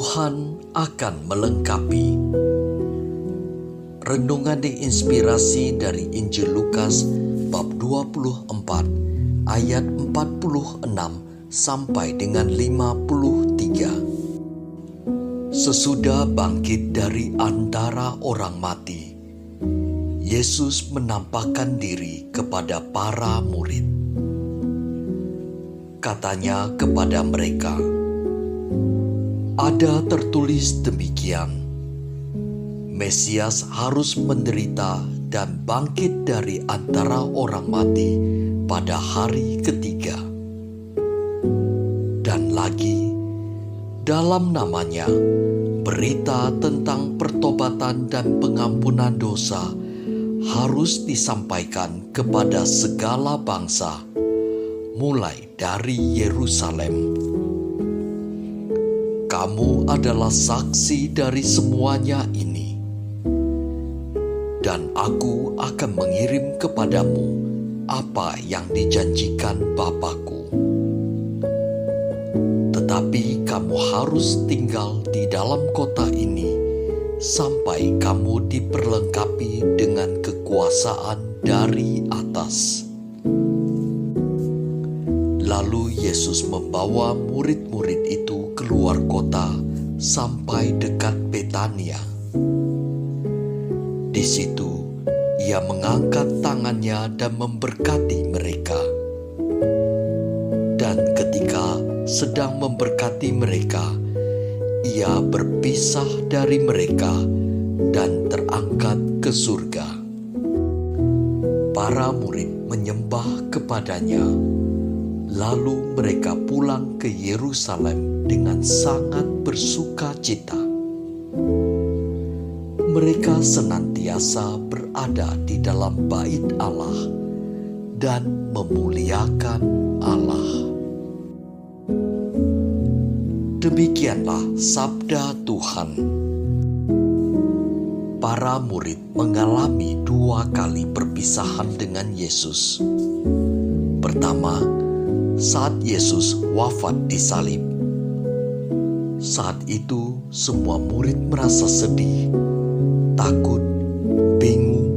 Tuhan akan melengkapi. Renungan diinspirasi dari Injil Lukas bab 24 ayat 46 sampai dengan 53. Sesudah bangkit dari antara orang mati, Yesus menampakkan diri kepada para murid. Katanya kepada mereka, "Ada tertulis demikian, Mesias harus menderita dan bangkit dari antara orang mati pada hari ketiga. Dan lagi, dalam namanya, berita tentang pertobatan dan pengampunan dosa harus disampaikan kepada segala bangsa, mulai dari Yerusalem. Kamu adalah saksi dari semuanya ini, dan aku akan mengirim kepadamu apa yang dijanjikan Bapa-Ku. Tetapi kamu harus tinggal di dalam kota ini sampai kamu diperlengkapi dengan kekuasaan dari atas." Lalu Yesus membawa murid-murid itu keluar kota sampai dekat Betania. Di situ Ia mengangkat tangannya dan memberkati mereka. Dan ketika sedang memberkati mereka, Ia berpisah dari mereka dan terangkat ke surga. Para murid menyembah kepadanya. Lalu mereka pulang ke Yerusalem dengan sangat bersuka cita. Mereka senantiasa berada di dalam bait Allah dan memuliakan Allah. Demikianlah sabda Tuhan. Para murid mengalami 2 kali perpisahan dengan Yesus. Pertama, saat Yesus wafat di salib. Saat itu semua murid merasa sedih, takut, bingung,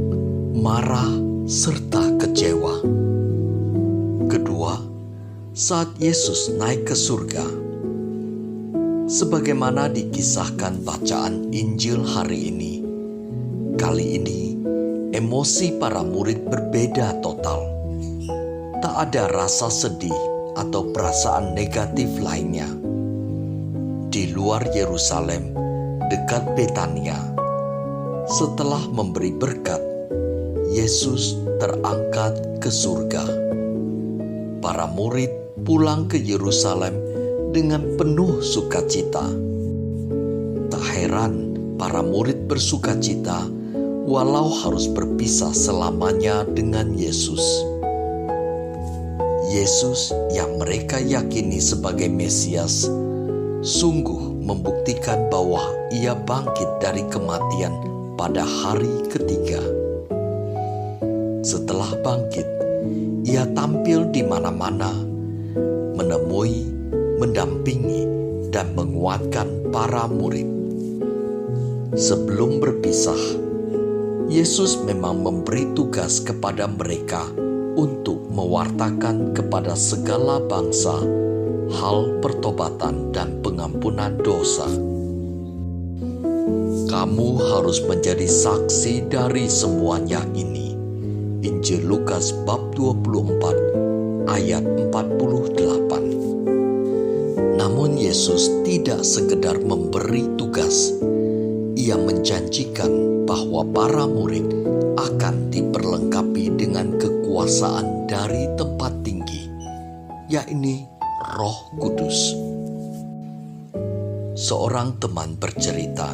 marah, serta kecewa. Kedua, saat Yesus naik ke surga. Sebagaimana dikisahkan bacaan Injil hari ini, kali ini emosi para murid berbeda total. Tak ada rasa sedih atau perasaan negatif lainnya. Di luar Yerusalem, dekat Betania, setelah memberi berkat, Yesus terangkat ke surga. Para murid pulang ke Yerusalem dengan penuh sukacita. Tak heran para murid bersukacita walau harus berpisah selamanya dengan Yesus. Yesus yang mereka yakini sebagai Mesias sungguh membuktikan bahwa Ia bangkit dari kematian pada hari ketiga. Setelah bangkit, Ia tampil di mana-mana, menemui, mendampingi, dan menguatkan para murid. Sebelum berpisah, Yesus memang memberi tugas kepada mereka untuk mewartakan kepada segala bangsa hal pertobatan dan pengampunan dosa. Kamu harus menjadi saksi dari semuanya ini. Injil Lukas bab 24 ayat 48. Namun Yesus tidak sekedar memberi tugas. Ia menjanjikan bahwa para murid akan diperlengkapi dengan kekuasaan dari tempat tinggi, yakni Roh Kudus. Seorang teman bercerita,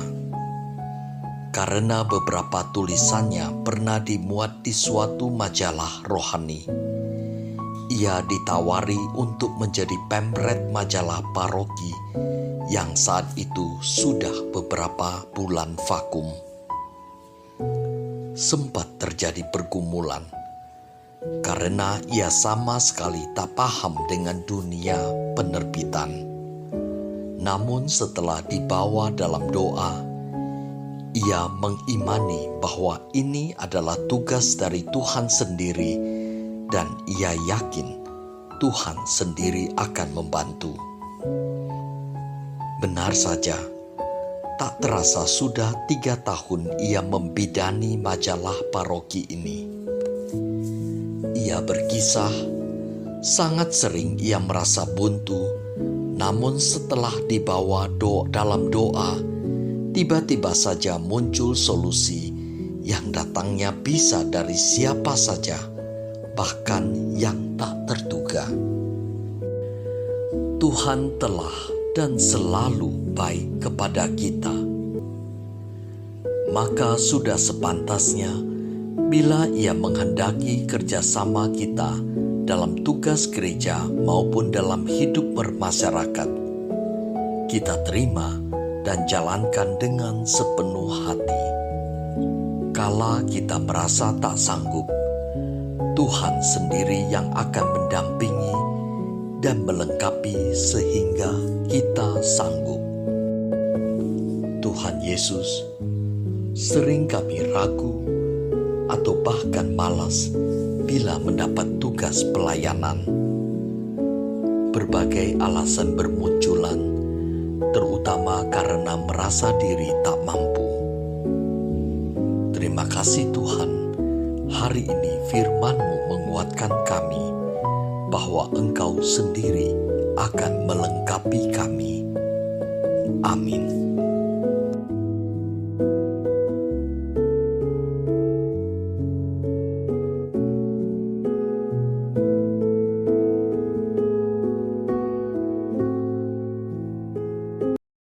karena beberapa tulisannya pernah dimuat di suatu majalah rohani, ia ditawari untuk menjadi pemret majalah paroki yang saat itu sudah beberapa bulan vakum. Sempat terjadi pergumulan karena ia sama sekali tak paham dengan dunia penerbitan. Namun setelah dibawa dalam doa, ia mengimani bahwa ini adalah tugas dari Tuhan sendiri dan ia yakin Tuhan sendiri akan membantu. Benar saja, tak terasa sudah 3 tahun ia membidani majalah paroki ini. Ia berkisah, sangat sering ia merasa buntu, namun setelah dibawa dalam doa, tiba-tiba saja muncul solusi yang datangnya bisa dari siapa saja, bahkan yang tak terduga. Tuhan telah dan selalu baik kepada kita. Maka sudah sepantasnya bila ia menghendaki kerjasama kita dalam tugas gereja maupun dalam hidup bermasyarakat, kita terima dan jalankan dengan sepenuh hati. Kala kita merasa tak sanggup, Tuhan sendiri yang akan mendampingi dan melengkapi sehingga kita sanggup. Tuhan Yesus, sering kami ragu atau bahkan malas bila mendapat tugas pelayanan. Berbagai alasan bermunculan, terutama karena merasa diri tak mampu. Terima kasih Tuhan, hari ini firman-Mu menguatkan kami bahwa Engkau sendiri akan melengkapi kami. Amin.